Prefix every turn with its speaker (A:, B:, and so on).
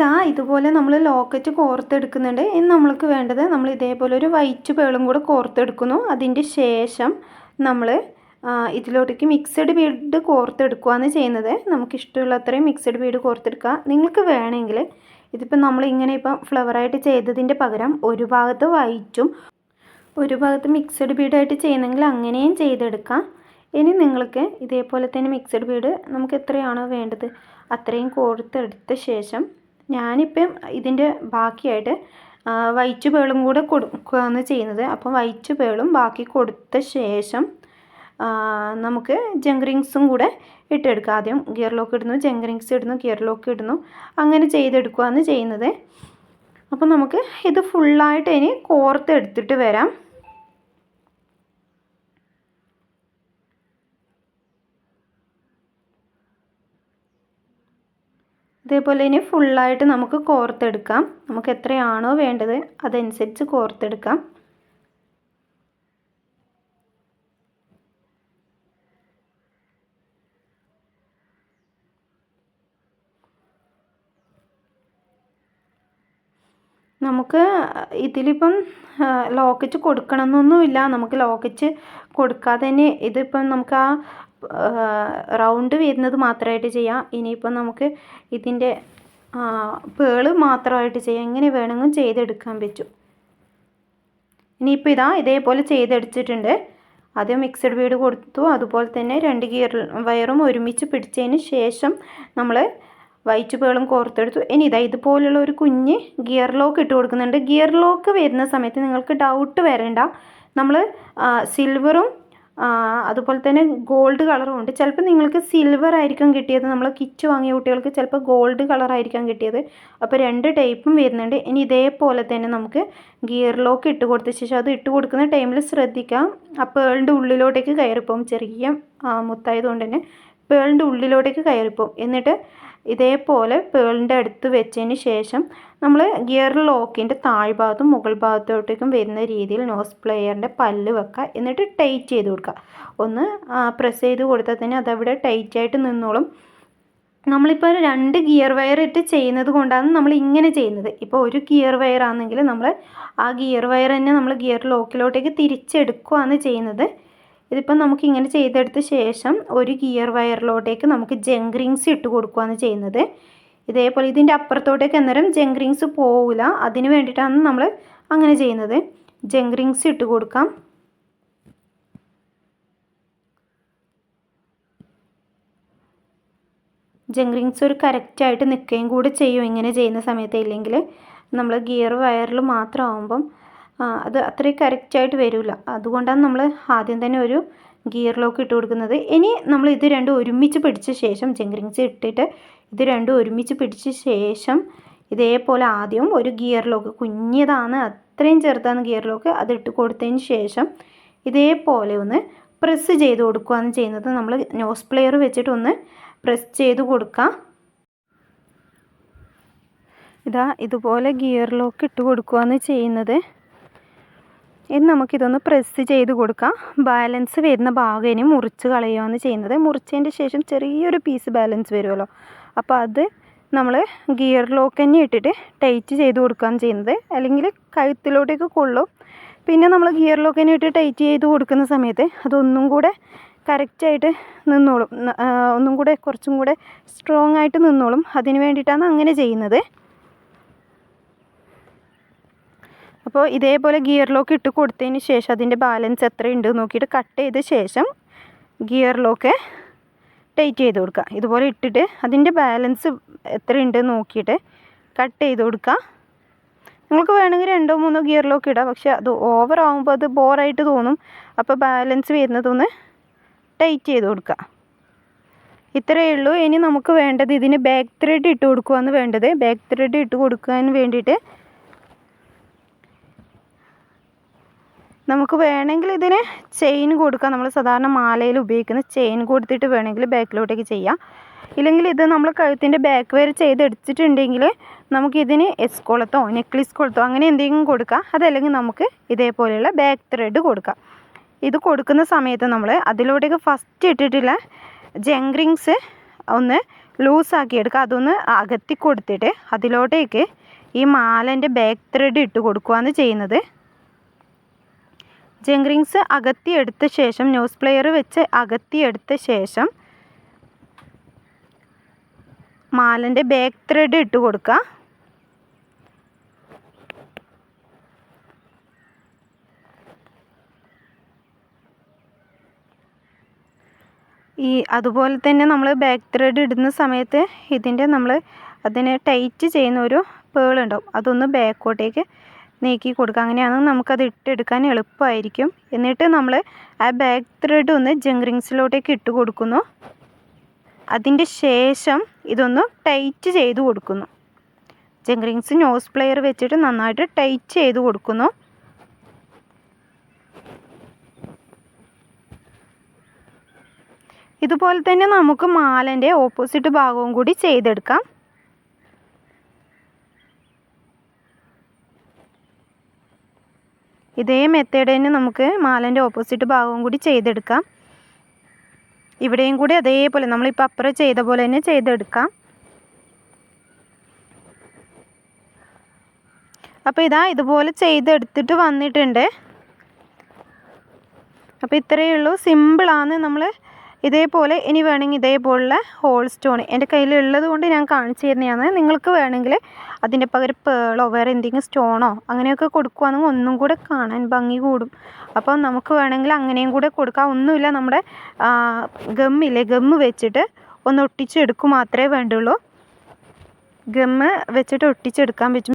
A: ഇതാ ഇതുപോലെ നമ്മൾ ലോക്കറ്റ് കോർത്തെടുക്കുന്നുണ്ട്. ഇനി നമ്മൾക്ക് വേണ്ടത് നമ്മൾ ഇതേപോലെ ഒരു വൈറ്റ് പേളും കൂടെ കോർത്തെടുക്കുന്നു. അതിൻ്റെ ശേഷം നമ്മൾ ഇതിലോട്ടേക്ക് മിക്സഡ് ബീഡ് കോർത്തെടുക്കുകയാണ് ചെയ്യുന്നത്. നമുക്കിഷ്ടമുള്ള അത്രയും മിക്സഡ് ബീഡ് കോർത്തെടുക്കുക. നിങ്ങൾക്ക് വേണമെങ്കിൽ ഇതിപ്പോൾ നമ്മളിങ്ങനെ ഇപ്പം ഫ്ലവറായിട്ട് ചെയ്തതിൻ്റെ പകരം ഒരു ഭാഗത്ത് വൈറ്റും ഒരു ഭാഗത്ത് മിക്സഡ് ബീഡായിട്ട് ചെയ്യുന്നെങ്കിൽ അങ്ങനെയും ചെയ്തെടുക്കാം. ഇനി നിങ്ങൾക്ക് ഇതേപോലെ തന്നെ മിക്സഡ് ബീഡ് നമുക്ക് എത്രയാണോ വേണ്ടത് അത്രയും കോർത്തെടുത്ത ശേഷം ഞാനിപ്പം ഇതിൻ്റെ ബാക്കിയായിട്ട് വൈറ്റ് പേളും കൂടെ കൊടുക്കുകയാണ് ചെയ്യുന്നത്. അപ്പം വൈറ്റ് പേളും ബാക്കി കൊടുത്ത ശേഷം നമുക്ക് ജങ്ക് റിങ്സും കൂടെ ഇട്ടെടുക്കുക. ആദ്യം ഗിയർ ലോക്ക് ഇടുന്നു, ജങ്ക് റിങ്സ് ഇടുന്നു, ഗിയർ ലോക്ക് ഇടുന്നു, അങ്ങനെ ചെയ്തെടുക്കുകയാണ് ചെയ്യുന്നത്. അപ്പോൾ നമുക്ക് ഇത് ഫുള്ളായിട്ട് ഇനി കോർത്തെടുത്തിട്ട് വരാം. ഇതേപോലെ ഇനി ഫുള്ളായിട്ട് നമുക്ക് കോർത്തെടുക്കാം. നമുക്ക് എത്രയാണോ വേണ്ടത് അതനുസരിച്ച് കോർത്തെടുക്കാം. നമുക്ക് ഇതിലിപ്പം ലോക്കറ്റ് കൊടുക്കണമെന്നൊന്നുമില്ല. നമുക്ക് ലോക്കറ്റ് കൊടുക്കാതെ തന്നെ ഇതിപ്പം നമുക്ക് ആ റൗണ്ട് വരുന്നത് മാത്രമായിട്ട് ചെയ്യാം. ഇനിയിപ്പം നമുക്ക് ഇതിൻ്റെ പേള് മാത്രമായിട്ട് ചെയ്യാം. എങ്ങനെ വേണമെങ്കിലും ചെയ്തെടുക്കാൻ പറ്റും. ഇനിയിപ്പോൾ ഇതേപോലെ ചെയ്തെടുത്തിട്ടുണ്ട്. ആദ്യം മിക്സഡ് ബീഡ് കൊടുത്തു, അതുപോലെ തന്നെ 2 ഗിയർ വയറും ഒരുമിച്ച് പിടിച്ചതിന് ശേഷം നമ്മൾ വൈറ്റ് പേളും കോർത്തെടുത്തു. ഇനി ഇതുപോലുള്ള ഒരു കുഞ്ഞ് ഗിയർ ലോക്ക് ഇട്ട് കൊടുക്കുന്നുണ്ട്. ഗിയർ ലോക്ക് വരുന്ന സമയത്ത് നിങ്ങൾക്ക് ഡൗട്ട് വരണ്ട. നമ്മൾ സിൽവറും അതുപോലെ തന്നെ ഗോൾഡ് കളറും ഉണ്ട്. ചിലപ്പോൾ നിങ്ങൾക്ക് സിൽവർ ആയിരിക്കും കിട്ടിയത്. നമ്മൾ കിറ്റ് വാങ്ങിയ കുട്ടികൾക്ക് ചിലപ്പോൾ ഗോൾഡ് കളറായിരിക്കാം കിട്ടിയത്. അപ്പോൾ 2 ടൈപ്പും വരുന്നുണ്ട്. ഇനി ഇതേപോലെ തന്നെ നമുക്ക് ഗിയർ ലോക്ക് ഇട്ട് കൊടുത്ത ശേഷം അത് ഇട്ട് കൊടുക്കുന്ന ടൈമിൽ ശ്രദ്ധിക്കാം, ആ പേളിൻ്റെ ഉള്ളിലോട്ടേക്ക് കയറിപ്പോവും. ചെറിയ മുത്തായതുകൊണ്ട് തന്നെ പേളിൻ്റെ ഉള്ളിലോട്ടേക്ക് കയറിപ്പോവും. എന്നിട്ട് ഇതേപോലെ പേളിൻ്റെ അടുത്ത് വെച്ചതിന് ശേഷം നമ്മൾ ഗിയർ ലോക്കിൻ്റെ താഴ്ഭാഗത്തും മുകൾ ഭാഗത്തോട്ടേക്കും വരുന്ന രീതിയിൽ നോസ് പ്ലെയറിൻ്റെ പല്ല് വെക്കുക. എന്നിട്ട് ടൈറ്റ് ചെയ്ത് കൊടുക്കുക. ഒന്ന് പ്രസ് ചെയ്ത് കൊടുത്താൽ തന്നെ അതവിടെ ടൈറ്റായിട്ട് നിന്നോളും. നമ്മളിപ്പോൾ 2 ഗിയർ വയർ ഇട്ട് ചെയ്യുന്നത് കൊണ്ടാണ് നമ്മൾ ഇങ്ങനെ ചെയ്യുന്നത്. ഇപ്പോൾ ഒരു ഗിയർ വയർ ആണെങ്കിൽ നമ്മൾ ആ ഗിയർ വയർ തന്നെ നമ്മൾ ഗിയർ ലോക്കിലോട്ടേക്ക് തിരിച്ചെടുക്കുകയാണ് ചെയ്യുന്നത്. ഇതിപ്പം നമുക്ക് ഇങ്ങനെ ചെയ്തെടുത്ത ശേഷം ഒരു ഗിയർ വയറിലോട്ടേക്ക് നമുക്ക് ജങ്ക് റിങ്സ് ഇട്ട് കൊടുക്കുകയാണ് ചെയ്യുന്നത്. ഇതേപോലെ ഇതിൻ്റെ അപ്പുറത്തോട്ടേക്ക് അന്നേരം ജങ്ക് റിങ്സ് പോവില്ല. അതിന് വേണ്ടിയിട്ടാണ് നമ്മൾ അങ്ങനെ ചെയ്യുന്നത്. ജങ്ക് റിങ്സ് ഇട്ട് കൊടുക്കാം. ജങ്ക് റിങ്സ് ഒരു കറക്റ്റായിട്ട് നിൽക്കുകയും കൂടെ ചെയ്യും ഇങ്ങനെ ചെയ്യുന്ന സമയത്ത്. ഇല്ലെങ്കിൽ നമ്മൾ ഗിയർ വയറിൽ മാത്രമാകുമ്പം അത് അത്രയും കറക്റ്റായിട്ട് വരില്ല. അതുകൊണ്ടാണ് നമ്മൾ ആദ്യം തന്നെ ഒരു ഗിയർ ലോക്ക് ഇട്ട് കൊടുക്കുന്നത്. ഇനി നമ്മൾ ഇത് രണ്ടും ഒരുമിച്ച് പിടിച്ച ശേഷം ജങ്ക് റിങ്സ് ഇട്ടിട്ട് ഇത് രണ്ടും ഒരുമിച്ച് പിടിച്ച ശേഷം ഇതേപോലെ ആദ്യം ഒരു ഗിയർ ലോക്ക്, കുഞ്ഞതാണ്, അത്രയും ചെറുതാണ് ഗിയർ ലോക്ക്, അതിട്ട് കൊടുത്തതിന് ശേഷം ഇതേപോലെ ഒന്ന് പ്രസ് ചെയ്ത് കൊടുക്കുകയാണ് ചെയ്യുന്നത്. നമ്മൾ നോസ് പ്ലെയർ വെച്ചിട്ട് ഒന്ന് പ്രസ് ചെയ്ത് കൊടുക്കാം. ഇതുപോലെ ഗിയർ ലോക്ക് ഇട്ട് കൊടുക്കുകയാണ് ചെയ്യുന്നത്. ഇനി നമുക്കിതൊന്ന് പ്രസ് ചെയ്ത് കൊടുക്കാം. ബാലൻസ് വരുന്ന ഭാഗം ഇനി മുറിച്ച് കളയുകയാണ് ചെയ്യുന്നത്. മുറിച്ചതിൻ്റെ ശേഷം ചെറിയൊരു പീസ് ബാലൻസ് വരുമല്ലോ, അപ്പോൾ അത് നമ്മൾ ഗിയർ ലോക്ക് തന്നെ ഇട്ടിട്ട് ടൈറ്റ് ചെയ്ത് കൊടുക്കുകയാണ് ചെയ്യുന്നത്. അല്ലെങ്കിൽ കഴുത്തിലോട്ടേക്ക് കൊള്ളും. പിന്നെ നമ്മൾ ഗിയർ ലോക്ക് തന്നെ ഇട്ട് ടൈറ്റ് ചെയ്ത് കൊടുക്കുന്ന സമയത്ത് അതൊന്നും കൂടെ കറക്റ്റായിട്ട് നിന്നോളും. ഒന്നും കൂടെ കുറച്ചും കൂടെ സ്ട്രോങ് ആയിട്ട് നിന്നോളും. അതിന് വേണ്ടിയിട്ടാണ് അങ്ങനെ ചെയ്യുന്നത്. അപ്പോൾ ഇതേപോലെ ഗിയർ ലോക്ക് ഇട്ട് കൊടുത്തതിന് ശേഷം അതിൻ്റെ ബാലൻസ് എത്രയുണ്ട് നോക്കിയിട്ട് കട്ട് ചെയ്ത ശേഷം ഗിയർ ലോക്ക് ടൈറ്റ് ചെയ്ത് കൊടുക്കുക. ഇതുപോലെ ഇട്ടിട്ട് അതിൻ്റെ ബാലൻസ് എത്രയുണ്ട് നോക്കിയിട്ട് കട്ട് ചെയ്ത് കൊടുക്കുക. നിങ്ങൾക്ക് വേണമെങ്കിൽ 2-3 ഗിയർ ലോക്ക് ഇടാം. പക്ഷേ അത് ഓവർ ആകുമ്പോൾ അത് ബോറായിട്ട് തോന്നും. അപ്പോൾ ബാലൻസ് വരുന്നതൊന്ന് ടൈറ്റ് ചെയ്ത് കൊടുക്കുക. ഇത്രയേ ഉള്ളൂ. ഇനി നമുക്ക് വേണ്ടത് ഇതിന് ബാക്ക് ത്രെഡ് ഇട്ട് കൊടുക്കുകയാണ് വേണ്ടത്. ബാക്ക് ത്രെഡ് ഇട്ട് കൊടുക്കാൻ വേണ്ടിയിട്ട് നമുക്ക് വേണമെങ്കിൽ ഇതിന് ചെയിൻ കൊടുക്കാം. നമ്മൾ സാധാരണ മാലയിൽ ഉപയോഗിക്കുന്ന ചെയിൻ കൊടുത്തിട്ട് വേണമെങ്കിൽ ബാക്കിലോട്ടേക്ക് ചെയ്യാം. ഇല്ലെങ്കിൽ ഇത് നമ്മൾ കഴുത്തിൻ്റെ ബാക്ക് വരെ ചെയ്തെടുത്തിട്ടുണ്ടെങ്കിൽ നമുക്കിതിന് എസ്കോളത്തോ നെക്ലിസ് കൊളത്തോ അങ്ങനെ എന്തെങ്കിലും കൊടുക്കാം. അതല്ലെങ്കിൽ നമുക്ക് ഇതേപോലെയുള്ള ബാക്ക് ത്രെഡ് കൊടുക്കാം. ഇത് കൊടുക്കുന്ന സമയത്ത് നമ്മൾ അതിലോട്ടേക്ക് ഫസ്റ്റ് ഇട്ടിട്ടുള്ള ജങ്ക് റിങ്സ് ഒന്ന് ലൂസാക്കി എടുക്കുക. അതൊന്ന് അകത്തി കൊടുത്തിട്ട് അതിലോട്ടേക്ക് ഈ മാലൻ്റെ ബാക്ക് ത്രെഡ് ഇട്ട് കൊടുക്കുകയാണ് ചെയ്യുന്നത്. ജങ്ക് റിങ്സ് അകത്തിയെടുത്ത ശേഷം നോസ് പ്ലെയർ വെച്ച് അകത്തിയെടുത്ത ശേഷം മാലൻ്റെ ബാക്ക് ത്രെഡ് ഇട്ട് കൊടുക്കുക. അതുപോലെ തന്നെ നമ്മൾ ബാക്ക് ത്രെഡ് ഇടുന്ന സമയത്ത് ഇതിൻ്റെ നമ്മൾ അതിനെ ടൈറ്റ് ചെയ്യുന്ന ഒരു പേൾ ഉണ്ടാവും, അതൊന്ന് ബാക്കോട്ടേക്ക് നീക്കി കൊടുക്കുക. അങ്ങനെയാണ് നമുക്കത് ഇട്ടെടുക്കാൻ എളുപ്പമായിരിക്കും. എന്നിട്ട് നമ്മൾ ആ ബാക്ക് ത്രെഡ് ഒന്ന് ജങ്ക് റിങ്സിലോട്ടേക്ക് ഇട്ട് കൊടുക്കുന്നു. അതിൻ്റെ ശേഷം ഇതൊന്ന് ടൈറ്റ് ചെയ്ത് കൊടുക്കുന്നു. ജങ്ക് റിങ്സ് നോസ് പ്ലെയർ വെച്ചിട്ട് നന്നായിട്ട് ടൈറ്റ് ചെയ്ത് കൊടുക്കുന്നു. ഇതുപോലെ തന്നെ നമുക്ക് മാലൻ്റെ ഓപ്പോസിറ്റ് ഭാഗവും കൂടി ചെയ്തെടുക്കാം. ഇതേ മെത്തേഡ് തന്നെ നമുക്ക് മാലൻ്റെ ഓപ്പോസിറ്റ് ഭാഗവും കൂടി ചെയ്തെടുക്കാം. ഇവിടെയും കൂടി അതേപോലെ നമ്മളിപ്പോൾ അപ്പുറം ചെയ്ത പോലെ തന്നെ ചെയ്തെടുക്കാം. അപ്പോൾ ഇതുപോലെ ചെയ്തെടുത്തിട്ട് വന്നിട്ടുണ്ട്. അപ്പോൾ ഇത്രയേ ഉള്ളൂ, സിമ്പിളാണ്. നമ്മൾ ഇതേപോലെ ഇനി വേണമെങ്കിൽ ഇതേപോലുള്ള ഹോൾ സ്റ്റോൺ എൻ്റെ കയ്യിലുള്ളത് കൊണ്ട് ഞാൻ കാണിച്ചു തരുന്നതാണ്. നിങ്ങൾക്ക് വേണമെങ്കിൽ അതിൻ്റെ പകരം പേളോ വേറെ എന്തെങ്കിലും സ്റ്റോണോ അങ്ങനെയൊക്കെ കൊടുക്കുകയാണെങ്കിൽ ഒന്നും കൂടെ കാണാൻ ഭംഗി കൂടും. അപ്പോൾ നമുക്ക് വേണമെങ്കിൽ അങ്ങനെയും കൂടെ കൊടുക്കാം. ഒന്നുമില്ല, നമ്മുടെ ഗമ്മില്ലേ, ഗമ്മ് വെച്ചിട്ട് ഒന്ന് ഒട്ടിച്ചെടുക്കുക മാത്രമേ വേണ്ടുള്ളൂ. ഗമ്മ് വെച്ചിട്ട് ഒട്ടിച്ചെടുക്കാൻ പറ്റും.